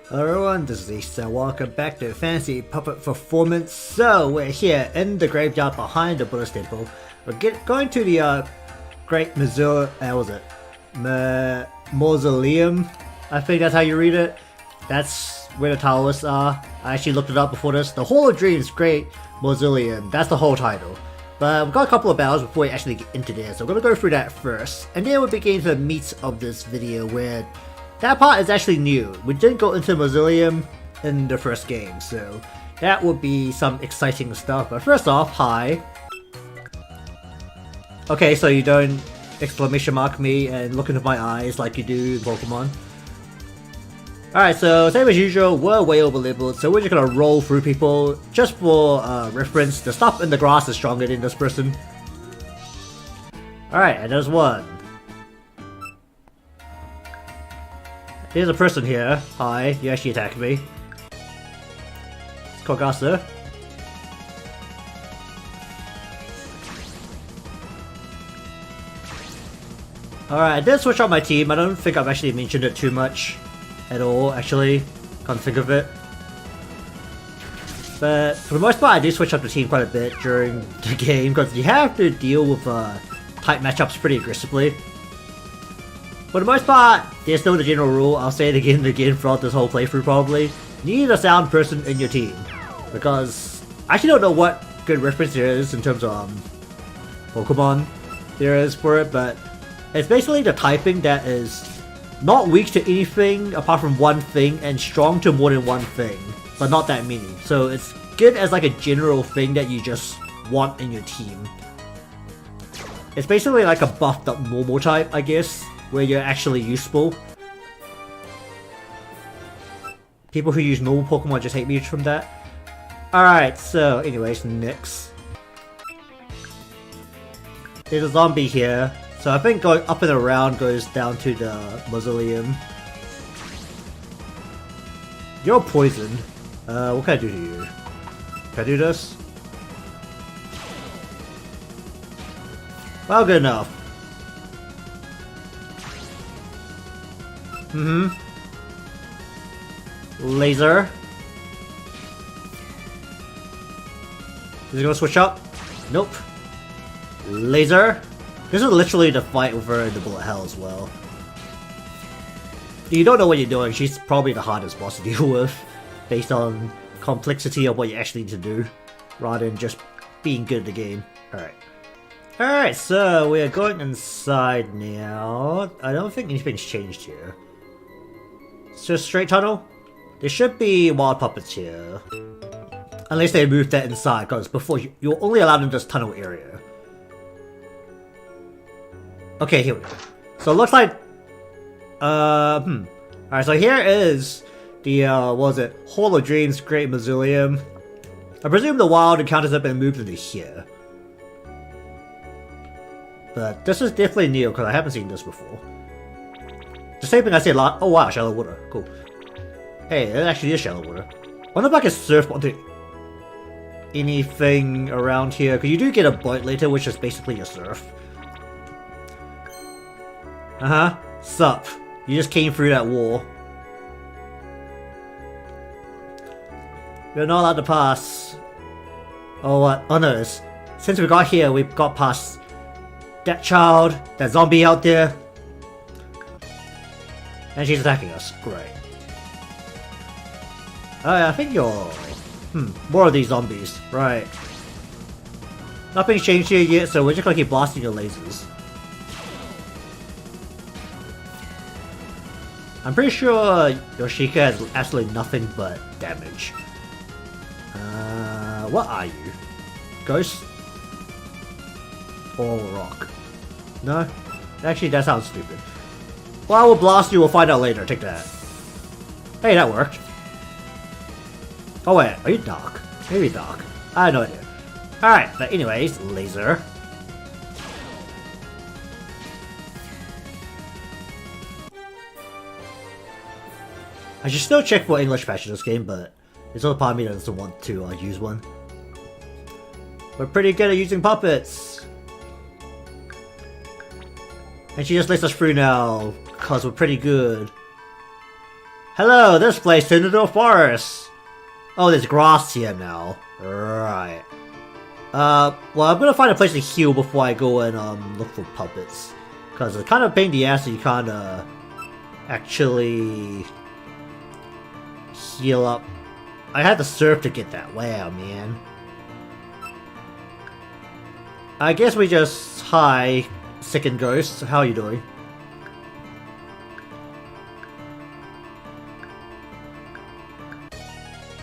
Hello everyone, this is Lisa. Welcome back to Fantasy Puppet Performance. So we're here in the graveyard behind the Buddhist temple. We're going to the Great Mausoleum. I think that's how you read it. That's where the Taoists are. I actually looked it up before this. The Hall of Dreams Great Mausoleum. That's the whole title. But we've got a couple of battles before we actually get into there, so we're going to go through that first. And then we'll begin to the meat of this video where that part is actually new. We didn't go into the Mausoleum in the first game, so that would be some exciting stuff. But first off, hi. Okay, so you don't exclamation mark me and look into my eyes like you do in Pokemon. Alright, so same as usual, we're way over leveled, so we're just gonna roll through people. Just for reference, the stuff in the grass is stronger than this person. Alright, and there's one. There's a person here. Hi, you actually attacked me. It's Kogasu. Alright, I did switch out my team. I don't think I've actually mentioned it too much at all, actually. Can't think of it. But for the most part, I do switch up the team quite a bit during the game because you have to deal with tight matchups pretty aggressively. For the most part, there's still the general rule. I'll say it again and again throughout this whole playthrough probably. You need a sound person in your team. Because I actually don't know what good reference there is in terms of Pokemon there is for it, but it's basically the typing that is not weak to anything apart from one thing and strong to more than one thing, but not that many. So it's good as like a general thing that you just want in your team. It's basically like a buffed up normal type, I guess, where you're actually useful. People who use normal Pokemon just hate me from that. Alright, so anyways, next. There's a zombie here. So I think going up and around goes down to the Mausoleum. You're poisoned. What can I do to you? Can I do this? Well, good enough. Laser. Is it gonna switch up? Nope. Laser. This is literally the fight with her in the bullet hell as well. You don't know what you're doing, she's probably the hardest boss to deal with, based on complexity of what you actually need to do, rather than just being good at the game. Alright. Alright, so we're going inside now. I don't think anything's changed here. It's just straight tunnel. There should be wild puppets here. Unless they moved that inside, because before you're only allowed in this tunnel area. Okay, here we go. So it looks like... Alright, so here is the, what was it? Hall of Dreams Great Mausoleum. I presume the wild encounters have been moved into here. But this is definitely new, because I haven't seen this before. The same thing I said last... Oh wow, shallow water. Cool. Hey, it actually is shallow water. I wonder if I can surf onto anything around here, because you do get a boat later, which is basically a surf. Sup. You just came through that wall. You're not allowed to pass. Oh, what? Oh no, since we got here, we've got past that child, that zombie out there. And she's attacking us. Great. I think you're... more of these zombies. Right. Nothing's changed here yet, so we're just gonna keep blasting your lasers. I'm pretty sure Yoshika has absolutely nothing but damage. What are you? Ghost? Or rock? No? Actually, that sounds stupid. Well, I will blast you, we'll find out later, take that. Hey, that worked. Oh wait, are you dark? Maybe dark. I have no idea. Alright, but anyways, laser. I should still check for English patch in this game, but there's other part of me that doesn't want to use one. We're pretty good at using puppets! And she just lets us through now, cause we're pretty good. Hello, this place turned into a forest! Oh, there's grass here now. Right. Well, I'm gonna find a place to heal before I go and look for puppets. Because it's kind of a pain in the ass that you can't actually heal up. I had to surf to get that. Wow, man. I guess we just... Hi, Sickened Ghost. How are you doing?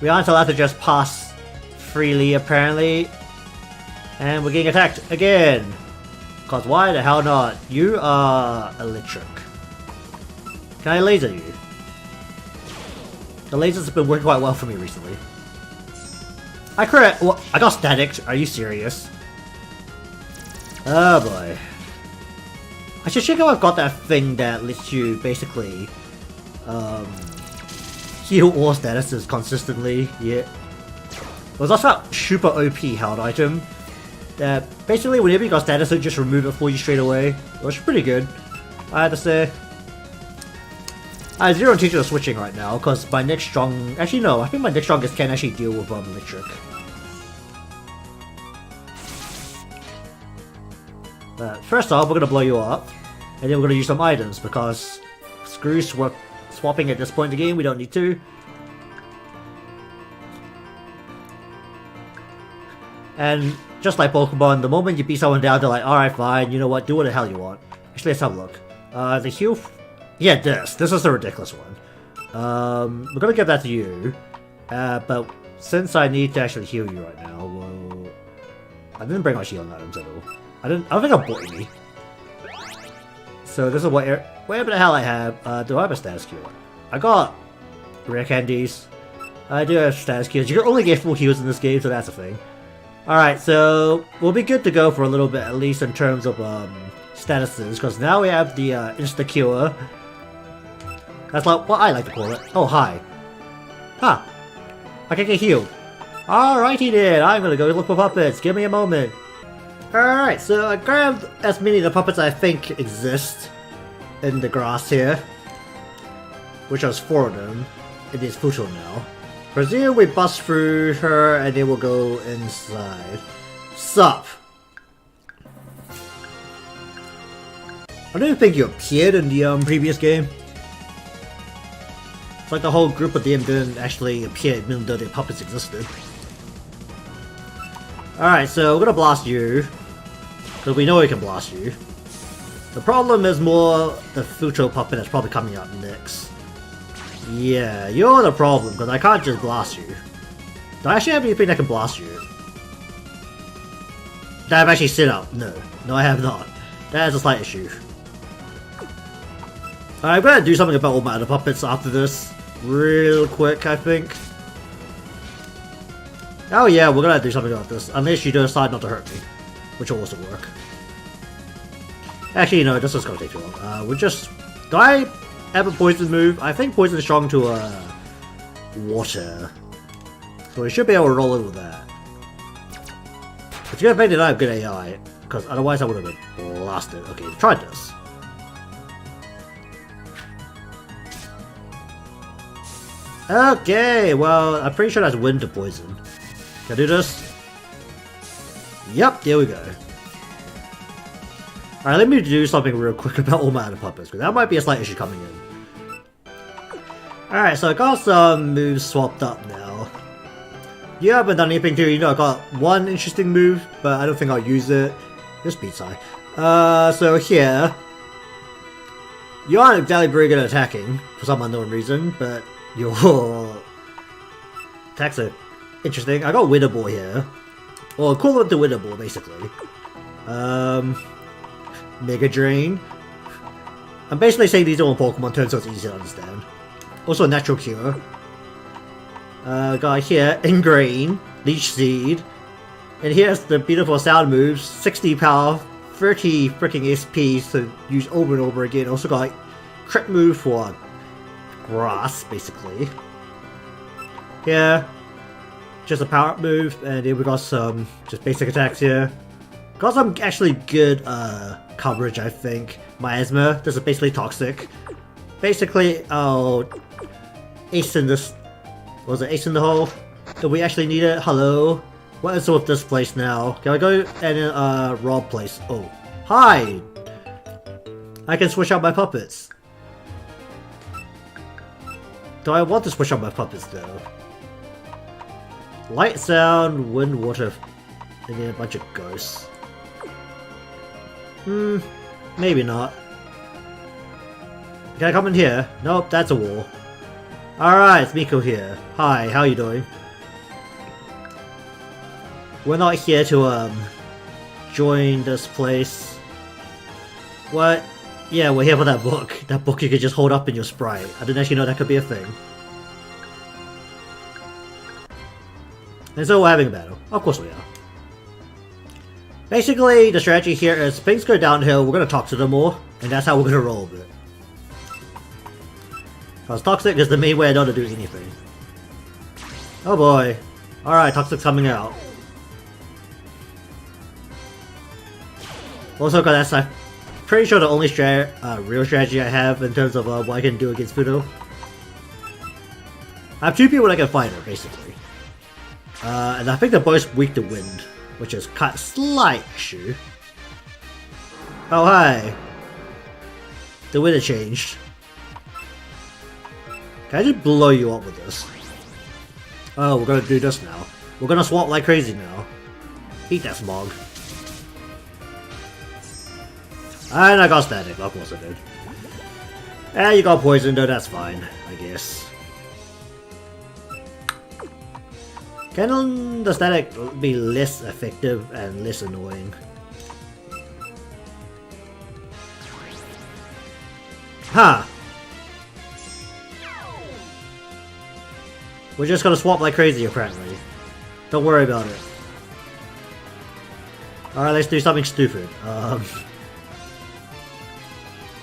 We aren't allowed to just pass freely, apparently. And we're getting attacked again. Cause why the hell not? You are electric. Can I laser you? The lasers have been working quite well for me recently. I crit. Well, I got static. Are you serious? Oh boy. I should check out if I've got that thing that lets you basically heal all statuses consistently. Yeah. There's also that super OP held item that basically whenever you got status it just remove it for you straight away. Which is pretty good, I have to say. I have 0 intention of switching right now because my next strong... Actually no, I think my next strongest can actually deal with electric. But first off, we're gonna blow you up, and then we're gonna use some items because screw swapping at this point in the game, we don't need to. And just like Pokemon, the moment you beat someone down, they're like, alright fine, you know what, do what the hell you want. Actually, let's have a look. The heal... Yeah, this is the ridiculous one. We're gonna give that to you. But since I need to actually heal you right now, well... I didn't bring my shield items at all. I don't think I bought any. So this is whatever the hell I have. Do I have a status cure? I got rare candies. I do have status cures. You can only get full heals in this game, so that's a thing. Alright, so we'll be good to go for a little bit, at least in terms of statuses, because now we have the insta-cure. That's like what I like to call it. Oh, hi. Huh. I can get healed. Alrighty then, I'm gonna go look for puppets. Give me a moment. Alright, so I grabbed as many of the puppets I think exist in the grass here. Which was 4 of them. It is Futo now. Presume we bust through her and then we'll go inside. Sup? I didn't think you appeared in the previous game. It's like the whole group of them didn't actually appear even though their puppets existed. Alright, so we're gonna blast you. Because we know we can blast you. The problem is more the Futo puppet that's probably coming up next. Yeah, you're the problem, because I can't just blast you. Do I actually have anything that can blast you? Did I have actually sit up? No. No, I have not. That is a slight issue. I'm gonna do something about all my other puppets after this. Real quick, I think. Oh yeah, we're gonna do something about this. Unless you decide not to hurt me. Which will also work. Actually, no, this is gonna take too long. We're just... Do I have a poison move? I think poison is strong to water. So we should be able to roll in with that. But you gotta make that I have good AI. Because otherwise I would have been blasted. Okay, try this. Okay, well, I'm pretty sure that's wind to poison. Can I do this? Yep, there we go. Alright, let me do something real quick about all my other puppets, because that might be a slight issue coming in. Alright, so I got some moves swapped up now. You haven't done anything too, you know, I got one interesting move, but I don't think I'll use it. This beats high. So here... You aren't exactly very good at attacking, for some unknown reason, but your attacks are interesting. I got Wither Ball here. Or equivalent to Wither Ball, basically. Mega Drain. I'm basically saying these are all Pokemon turns, so it's easy to understand. Also Natural Cure. Got here, Ingrain, Leech Seed. And here's the beautiful sound moves, 60 power, 30 freaking SP to use over and over again. Also got crit move for grass, basically. Here, just a power up move, and here we got some just basic attacks here. Got some actually good coverage, I think. Miasma, this is basically toxic. Basically, I'll ace in this... Was it ace in the hole? Do we actually need it? Hello? What is with this place now? Can I go and rob place? Oh. Hi! I can switch out my puppets. Do I want to switch out my puppets though? Light, sound, wind, water, and then a bunch of ghosts. Maybe not. Can I come in here? Nope, that's a wall. Alright, it's Miko here. Hi, how you doing? We're not here to, join this place. What? Yeah, we're here for that book. That book you could just hold up in your sprite. I didn't actually know that could be a thing. And so we're having a battle. Of course we are. Basically, the strategy here is things go downhill, we're gonna talk to them more, and that's how we're gonna roll with it. Because Toxic is the main way I know to do anything. Oh boy. Alright, Toxic's coming out. Also, because that's, I'm pretty sure the only real strategy I have in terms of what I can do against Fudo. I have two people that can fight her, basically. And I think they're both weak to wind, which is kind of slight issue. Oh hi! The wind has changed. Can I just blow you up with this? Oh, we're gonna do this now. We're gonna swap like crazy now. Eat that smog. And I got static, of course I did. And you got poisoned though, that's fine, I guess. Can the static be less effective and less annoying? Huh! We're just gonna swap like crazy apparently. Don't worry about it. Alright, let's do something stupid.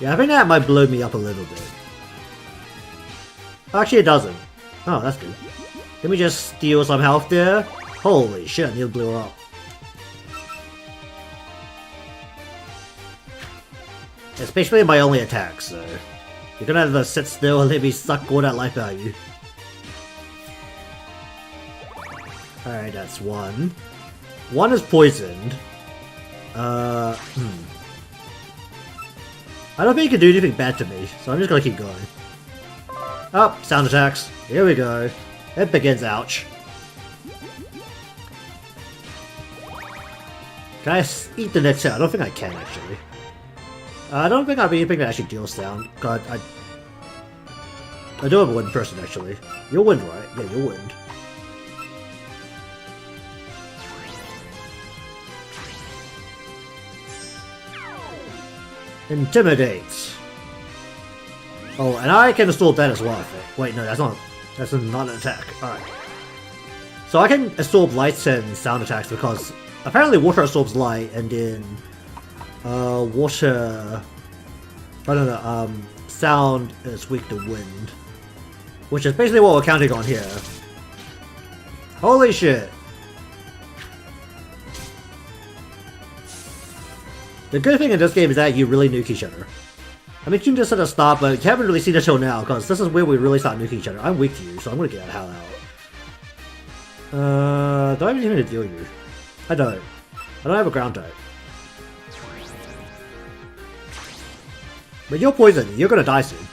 Yeah, I think that might blow me up a little bit. Actually, it doesn't. Oh, that's good. Let me just steal some health there. Holy shit, it blew up. Especially my only attack, so... You're gonna have to sit still and let me suck all that life out of you. Alright, that's one. One is poisoned. I don't think he can do anything bad to me, so I'm just gonna keep going. Oh, sound attacks. Here we go. It begins, ouch. Can I eat the next hit? I don't think I can, actually. I don't think I have anything that actually deals sound. God, I do have a wind person, actually. You'll wind, right? Yeah, you'll wind. Intimidate. Oh, and I can assault that as well, I think. Wait, no, that's not an attack. Alright. So I can absorb lights and sound attacks because apparently water absorbs light and then water... I don't know, sound is weak to wind. Which is basically what we're counting on here. Holy shit! The good thing in this game is that you really nuke each other. I mean, you can just at the start, but you haven't really seen it till now, because this is where we really start nuking each other. I'm weak to you, so I'm gonna get the hell out. Do I have anything to deal you? I don't. I don't have a ground type. But you're poisoned, you're gonna die soon.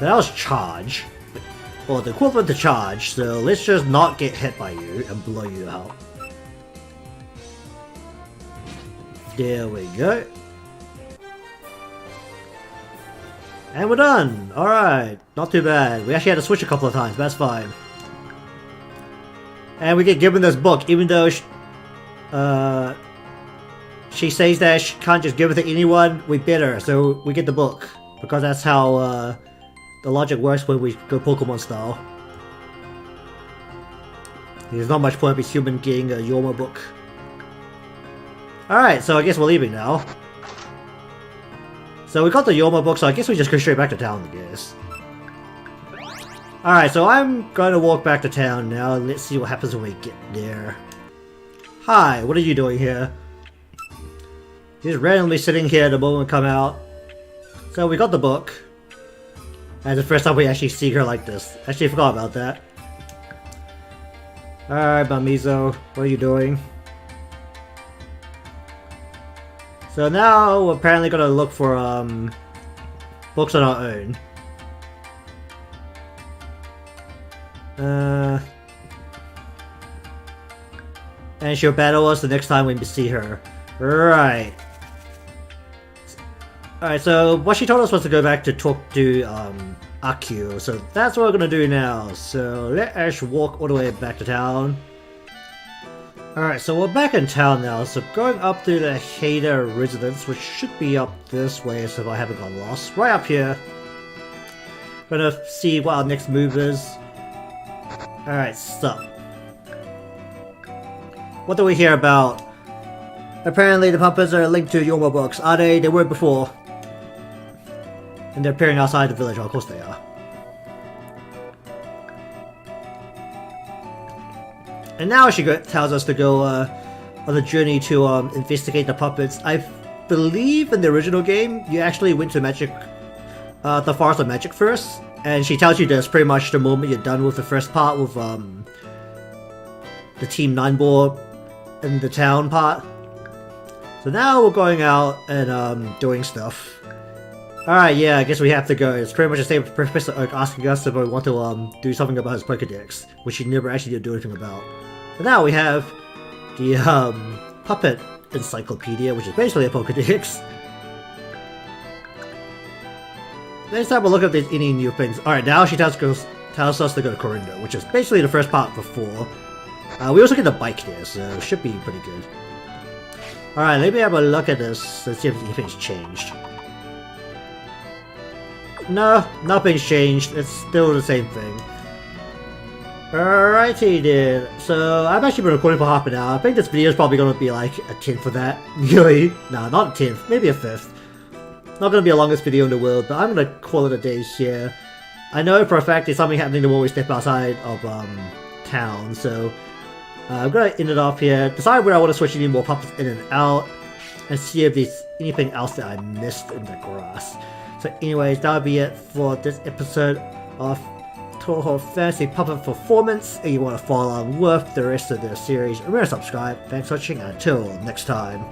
That was charge. Well, the equivalent to charge, so let's just not get hit by you and blow you out. There we go. And we're done! Alright, not too bad. We actually had to switch a couple of times, but that's fine. And we get given this book, even though she says that she can't just give it to anyone, we bid her, so we get the book. Because that's how the logic works when we go Pokemon style. There's not much point of a human getting a Yorma book. Alright, so I guess we're leaving now. So we got the Yorma book, so I guess we just go straight back to town, I guess. Alright, so I'm going to walk back to town now. Let's see what happens when we get there. Hi, what are you doing here? She's randomly sitting here the moment we come out. So we got the book. And the first time we actually see her like this. Actually, I forgot about that. Alright, Mamizo, what are you doing? So now we're apparently gonna look for books on our own. And she'll battle us the next time we see her. Right. Alright, so what she told us was to go back to talk to Akio, so that's what we're gonna do now. So let us walk all the way back to town. Alright, so we're back in town now, so going up to the Hader residence, which should be up this way so I haven't got lost. Right up here. Gonna see what our next move is. Alright, stop. What do we hear about? Apparently the puppets are linked to Yorba books. Are they? They were before. And they're appearing outside the village. Oh, of course they are. And now she tells us to go on a journey to investigate the puppets. I believe in the original game, you actually went to magic, the Forest of Magic first. And she tells you this pretty much the moment you're done with the first part with the Team 9 board in the town part. So now we're going out and doing stuff. Alright, yeah, I guess we have to go. It's pretty much the same with Professor Oak asking us if we want to do something about his Pokedex, which he never actually did do anything about. But now we have the Puppet Encyclopedia, which is basically a Pokedex. Let's have a look if there's any new things. Alright, now she tells us to go to Corindo, which is basically the first part before. We also get the bike there, so it should be pretty good. Alright, let me have a look at this and see if anything's changed. No, nothing's changed. It's still the same thing. Alrighty then. So, I've actually been recording for half an hour. I think this video is probably going to be like a 10th of that. Really? No, not a 10th. Maybe a 5th. Not going to be the longest video in the world, but I'm going to call it a day here. I know for a fact there's something happening the moment we step outside of town, so I'm going to end it off here. Decide where I want to switch any more puppets in and out, and see if there's anything else that I missed in the grass. So anyways, that'll be it for this episode of Touhou Fantasy Puppet Performance. If you want to follow along with the rest of the series, remember to subscribe. Thanks for watching, and until next time.